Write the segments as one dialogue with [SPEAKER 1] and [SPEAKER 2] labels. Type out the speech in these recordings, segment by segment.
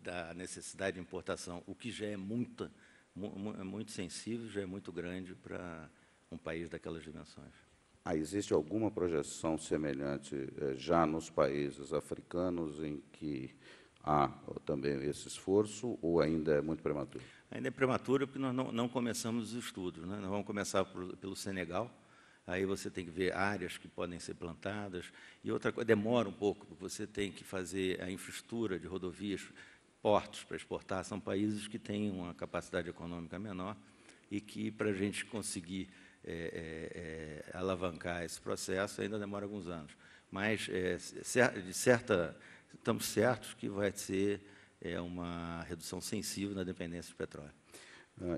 [SPEAKER 1] da necessidade de importação, o que já é muito sensível, já é muito grande para um país daquelas dimensões.
[SPEAKER 2] Existe alguma projeção semelhante já nos países africanos em que há também esse esforço, ou ainda é muito prematuro?
[SPEAKER 1] Ainda é prematuro porque nós não começamos os estudos, né? Nós vamos começar pelo Senegal, aí você tem que ver áreas que podem ser plantadas, e outra coisa, demora um pouco, porque você tem que fazer a infraestrutura de rodovias, portos para exportar. São países que têm uma capacidade econômica menor e que, para a gente conseguir alavancar esse processo, ainda demora alguns anos. Mas, estamos certos que vai ser uma redução sensível na dependência de petróleo.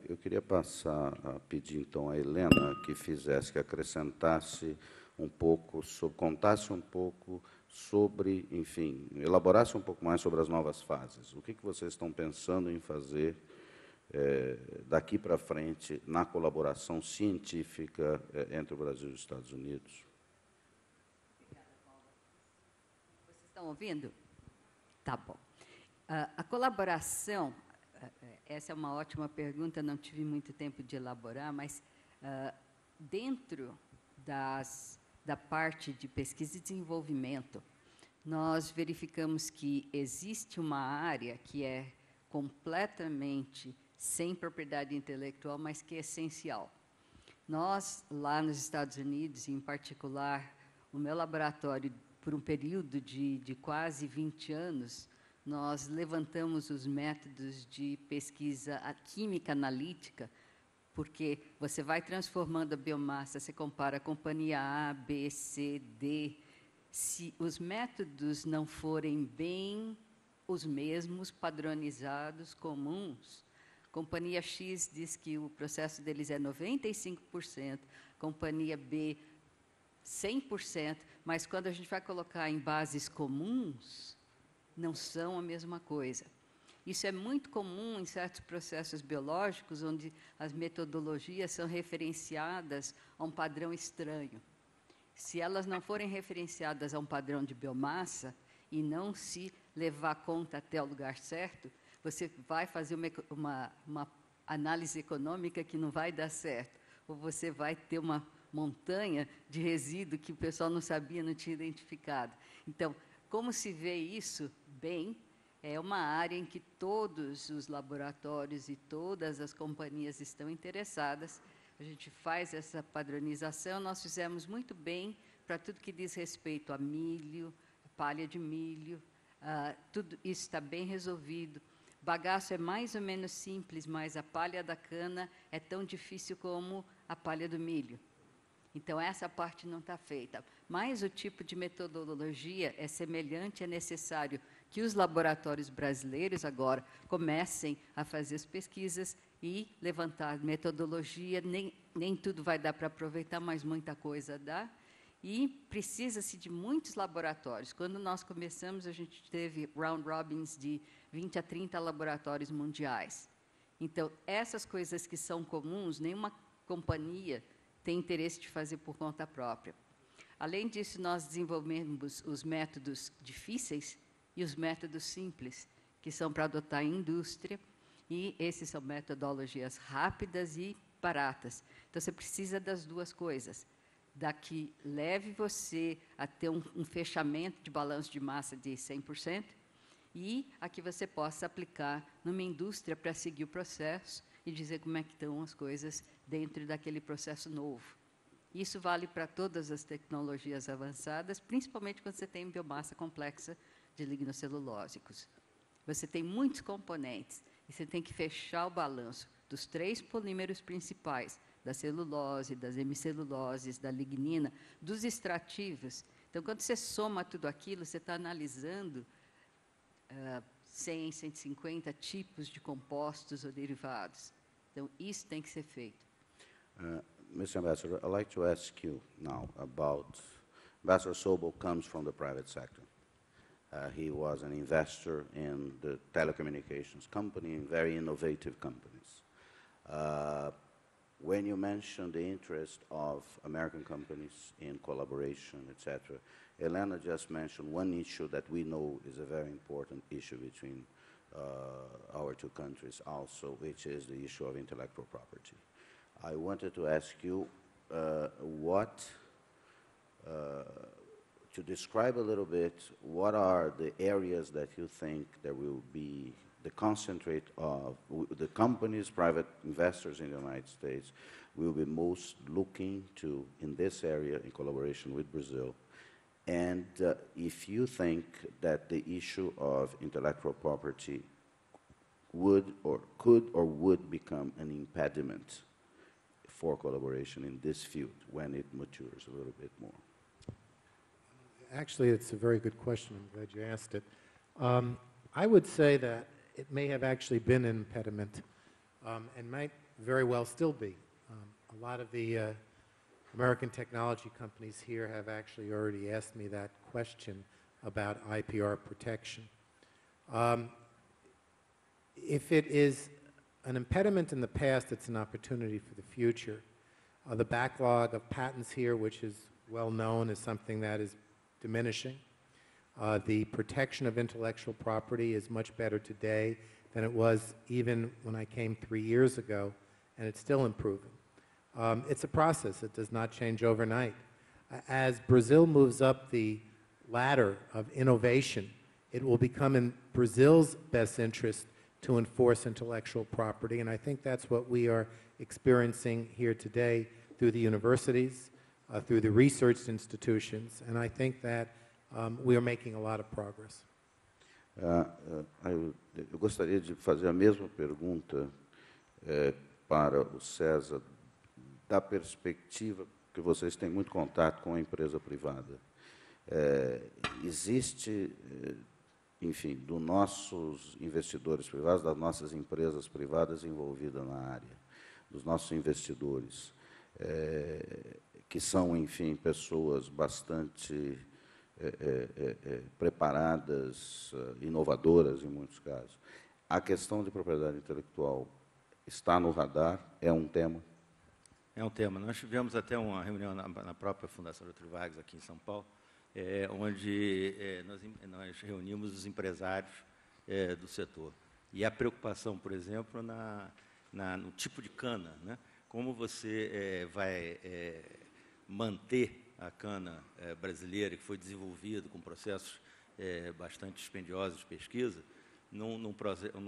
[SPEAKER 2] Eu queria passar a pedir, então, à Helena que acrescentasse um pouco, contasse um pouco sobre, enfim, elaborasse um pouco mais sobre as novas fases. O que vocês estão pensando em fazer daqui para frente na colaboração científica entre o Brasil e os Estados Unidos?
[SPEAKER 3] Obrigada, Paula. Vocês estão ouvindo? Tá bom. A colaboração, essa é uma ótima pergunta, não tive muito tempo de elaborar, mas dentro da parte de pesquisa e desenvolvimento, nós verificamos que existe uma área que é completamente sem propriedade intelectual, mas que é essencial. Nós, lá nos Estados Unidos, em particular, o meu laboratório, por um período de quase 20 anos, nós levantamos os métodos de pesquisa química analítica, porque você vai transformando a biomassa, você compara a companhia A, B, C, D. Se os métodos não forem bem os mesmos, padronizados, comuns, companhia X diz que o processo deles é 95%, companhia B, 100%, mas quando a gente vai colocar em bases comuns, não são a mesma coisa. Isso é muito comum em certos processos biológicos, onde as metodologias são referenciadas a um padrão estranho. Se elas não forem referenciadas a um padrão de biomassa e não se levar conta até o lugar certo, você vai fazer uma análise econômica que não vai dar certo, ou você vai ter uma montanha de resíduo que o pessoal não sabia, não tinha identificado. Então, como se vê isso bem, é uma área em que todos os laboratórios e todas as companhias estão interessadas. A gente faz essa padronização, nós fizemos muito bem para tudo que diz respeito a milho, palha de milho, tudo isso está bem resolvido. Bagaço é mais ou menos simples, mas a palha da cana é tão difícil como a palha do milho. Então, essa parte não está feita. Mas o tipo de metodologia é semelhante, é necessário que os laboratórios brasileiros agora comecem a fazer as pesquisas e levantar metodologia. Nem tudo vai dar para aproveitar, mas muita coisa dá. E precisa-se de muitos laboratórios. Quando nós começamos, a gente teve round robins de 20 a 30 laboratórios mundiais. Então, essas coisas que são comuns, nenhuma companhia tem interesse de fazer por conta própria. Além disso, nós desenvolvemos os métodos difíceis e os métodos simples, que são para adotar em indústria, e esses são metodologias rápidas e baratas. Então, você precisa das duas coisas. Da que leve você a ter um fechamento de balanço de massa de 100%, e a que você possa aplicar numa indústria para seguir o processo e dizer como é que estão as coisas dentro daquele processo novo. Isso vale para todas as tecnologias avançadas, principalmente quando você tem biomassa complexa de lignocelulósicos. Você tem muitos componentes e você tem que fechar o balanço dos 3 polímeros principais, da celulose, das hemiceluloses, da lignina, dos extrativos. Então, quando você soma tudo aquilo, você está analisando 100, 150 tipos de compostos ou derivados. Então, isso tem que ser feito.
[SPEAKER 2] Mr. Ambassador, I'd like to ask you now about, Ambassador Sobel comes from the private sector. He was an investor in the telecommunications company, in very innovative companies. When you mentioned the interest of American companies in collaboration, etc., Elena just mentioned one issue that we know is a very important issue between our two countries also, which is the issue of intellectual property. I wanted to ask you to describe a little bit what are the areas that you think there will be the concentrate of the companies, private investors in the United States will be most looking to in this area in collaboration with Brazil. And if you think that the issue of intellectual property would or could or would become an impediment for collaboration in this field when it matures a little bit more.
[SPEAKER 4] Actually, it's a very good question. I'm glad you asked it. I would say that it may have actually been an impediment and might very well still be. A lot of the American technology companies here have actually already asked me that question about IPR protection. If it is an impediment in the past, it's an opportunity for the future. The backlog of patents here, which is well known, is something that is diminishing. The protection of intellectual property is much better today than it was even when I came 3 years ago, and it's still improving. It's a process. It does not change overnight. As Brazil moves up the ladder of innovation, it will become in Brazil's best interest to enforce intellectual property, and I think that's what we are experiencing here today through the universities, through the research institutions, and I think that we are making a lot of progress.
[SPEAKER 2] Eu gostaria de fazer a mesma pergunta para o César, da perspectiva que vocês têm muito contato com a empresa privada. Existe, enfim, dos nossos investidores privados, das nossas empresas privadas envolvidas na área, dos nossos investidores, que são, enfim, pessoas bastante preparadas, inovadoras em muitos casos. A questão de propriedade intelectual está no radar, é um tema?
[SPEAKER 1] É um tema. Nós tivemos até uma reunião na própria Fundação Getúlio Vargas, aqui em São Paulo, onde nós reunimos os empresários do setor. E a preocupação, por exemplo, no tipo de cana, né? Como você vai manter a cana brasileira, que foi desenvolvida com processos bastante dispendiosos de pesquisa, num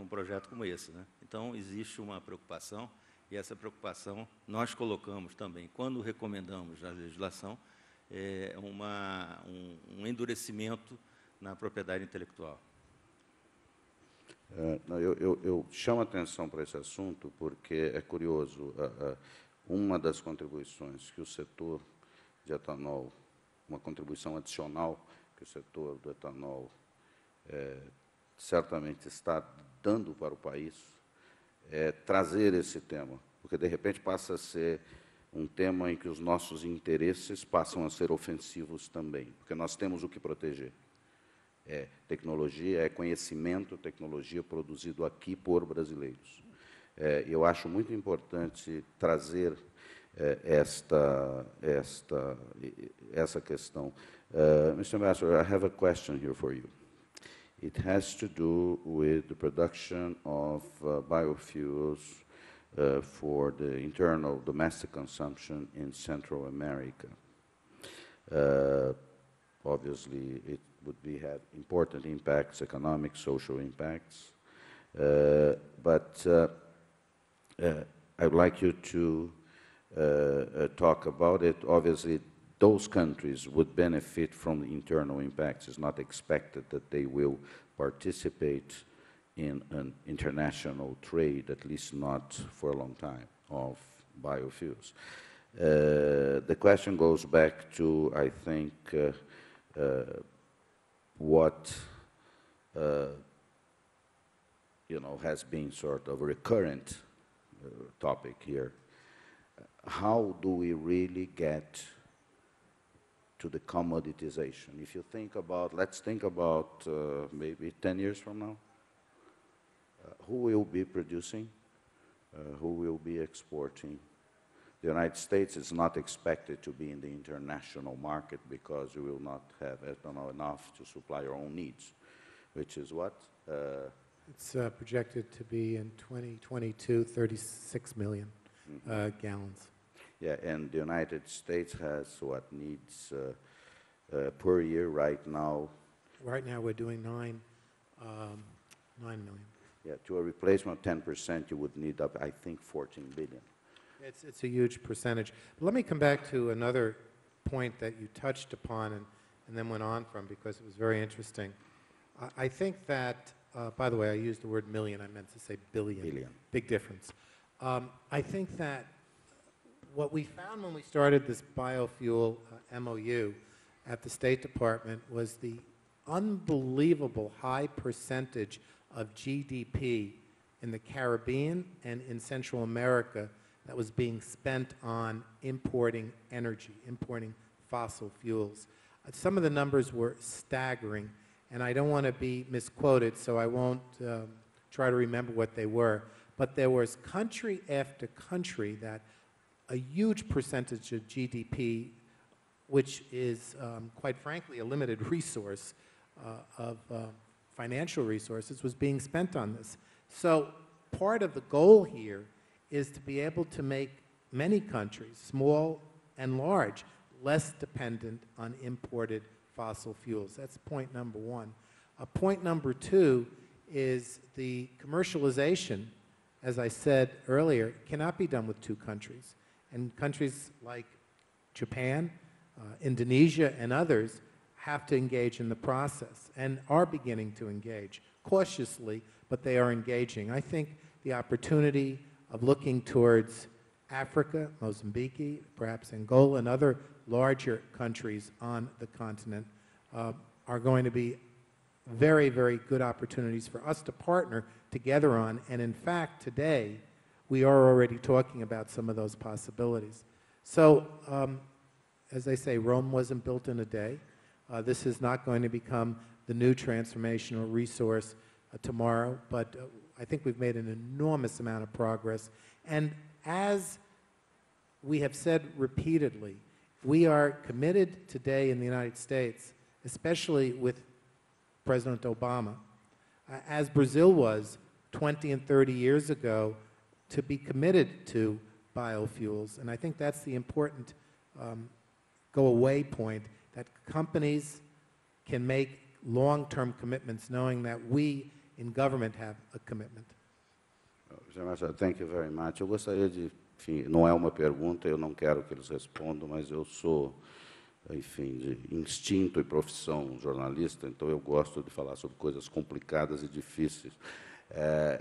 [SPEAKER 1] projeto como esse, né? Então, existe uma preocupação, e essa preocupação nós colocamos também, quando recomendamos a legislação, um endurecimento na propriedade intelectual.
[SPEAKER 2] Eu chamo a atenção para esse assunto porque é curioso. Uma das contribuições que o setor de etanol, uma contribuição adicional que o setor do etanol certamente está dando para o país, é trazer esse tema, porque, de repente, passa a ser um tema em que os nossos interesses passam a ser ofensivos também, porque nós temos o que proteger. É tecnologia, é conhecimento, tecnologia produzido aqui por brasileiros. Eu acho muito importante trazer essa questão. Mr. Ambassador, I have a question here for you. It has to do with the production of biofuels for the internal domestic consumption in Central America. Obviously, it would have important impacts, economic, social impacts. But I'd like you to talk about it. Obviously, those countries would benefit from the internal impacts. It's not expected that they will participate in an international trade, at least not for a long time, of biofuels. The question goes back to, I think, what has been sort of a recurrent topic here. How do we really get to the commoditization? If you think about, let's think about maybe 10 years from now, who will be producing, who will be exporting, The United States is not expected to be in the international market because you will not have ethanol enough to supply your own needs, which is what?
[SPEAKER 4] It's projected to be in 2022, 36 million gallons.
[SPEAKER 2] Yeah, and the United States has what needs per year right now?
[SPEAKER 4] Right now, we're doing 9 million.
[SPEAKER 2] Yeah, to a replacement of 10%, you would need up, I think, 14 billion.
[SPEAKER 4] It's a huge percentage. But let me come back to another point that you touched upon and then went on from, because it was very interesting. I think that, by the way, I used the word million. I meant to say billion.
[SPEAKER 2] Billion.
[SPEAKER 4] Big difference. I think that what we found when we started this biofuel MOU at the State Department was the unbelievable high percentage of GDP in the Caribbean and in Central America that was being spent on importing energy, importing fossil fuels. Some of the numbers were staggering, and I don't want to be misquoted, so I won't try to remember what they were, but there was country after country that a huge percentage of GDP, which is, quite frankly, a limited resource of financial resources, was being spent on this. So part of the goal here is to be able to make many countries, small and large, less dependent on imported fossil fuels. That's point number one. Point number two is the commercialization, as I said earlier, cannot be done with two countries. And countries like Japan, Indonesia, and others have to engage in the process and are beginning to engage cautiously, but they are engaging. I think the opportunity of looking towards Africa, Mozambique, perhaps Angola, and other larger countries on the continent are going to be very, very good opportunities for us to partner together on. And in fact, today, we are already talking about some of those possibilities. So, as I say, Rome wasn't built in a day. This is not going to become the new transformational resource tomorrow, but I think we've made an enormous amount of progress. And as we have said repeatedly, we are committed today in the United States, especially with President Obama, as Brazil was 20 and 30 years ago, to be committed to biofuels. And I think that's the important go-away point, that companies can make long-term commitments knowing that we in government have a commitment.
[SPEAKER 2] Thank you very much. Eu gostaria de, enfim, não é uma pergunta, eu não quero que eles respondam, mas eu sou, enfim, de instinto e profissão jornalista, então eu gosto de falar sobre coisas complicadas e difíceis.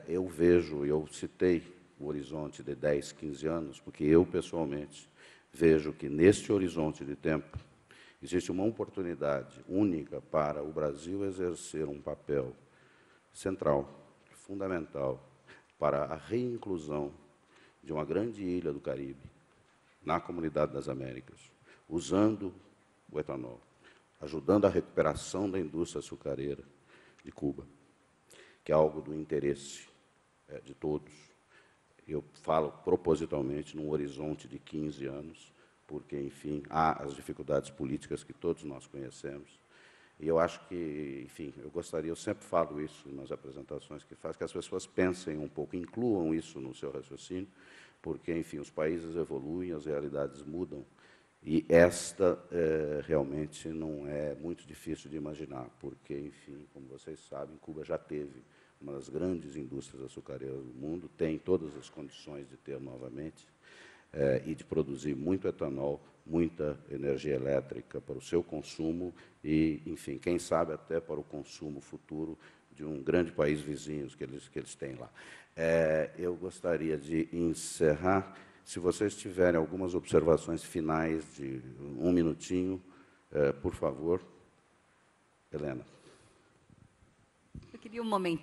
[SPEAKER 2] Eu vejo, eu citei o horizonte de 10, 15 anos, porque eu, pessoalmente, vejo que neste horizonte de tempo existe uma oportunidade única para o Brasil exercer um papel central, fundamental, para a reinclusão de uma grande ilha do Caribe na Comunidade das Américas, usando o etanol, ajudando a recuperação da indústria açucareira de Cuba, que é algo do interesse de todos. Eu falo propositalmente num horizonte de 15 anos, porque, enfim, há as dificuldades políticas que todos nós conhecemos. E eu acho que, enfim, eu gostaria, eu sempre falo isso nas apresentações que faço, que as pessoas pensem um pouco, incluam isso no seu raciocínio, porque, enfim, os países evoluem, as realidades mudam, e esta realmente não é muito difícil de imaginar, porque, enfim, como vocês sabem, Cuba já teve uma das grandes indústrias açucareiras do mundo, tem todas as condições de ter novamente, e de produzir muito etanol, muita energia elétrica para o seu consumo e, enfim, quem sabe até para o consumo futuro de um grande país vizinho que eles têm lá. Eu gostaria de encerrar, se vocês tiverem algumas observações finais de um minutinho, por favor. Helena.
[SPEAKER 3] Eu queria um momento.